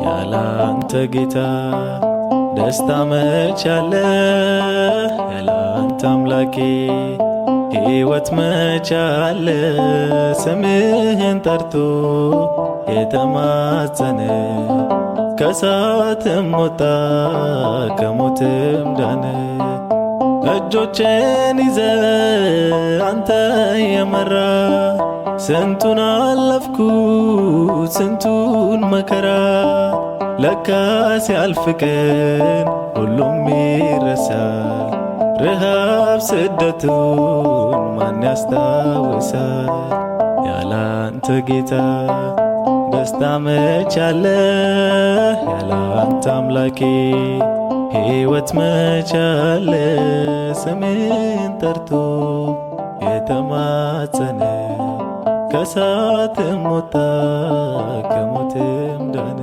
ያላንተ ጌታ ደስታ መች አለ? ያላንተ አምላኬ ሕይወት መች አለ? ስምህን ጠርቶ የተማጸነ ከእሳትም ወጣ ከሞትም ዳነ። እጆቼን ይዘ አንተ የመራ ስንቱን አለፍኩ ስንቱን መከራ። ለካስ ያልፍ ቀን ሁሉም ይረሳል። ረሃብ ስደቱን ማን ያስታውሳል? ያላንተ ጌታ ደስታ መች አለ? ያላንተ አምላኬ ሕይወት መች አለ? ስምህን ጠርቶ የተማጸነ ከእሳትም ወጣ ከሞትም ዳነ።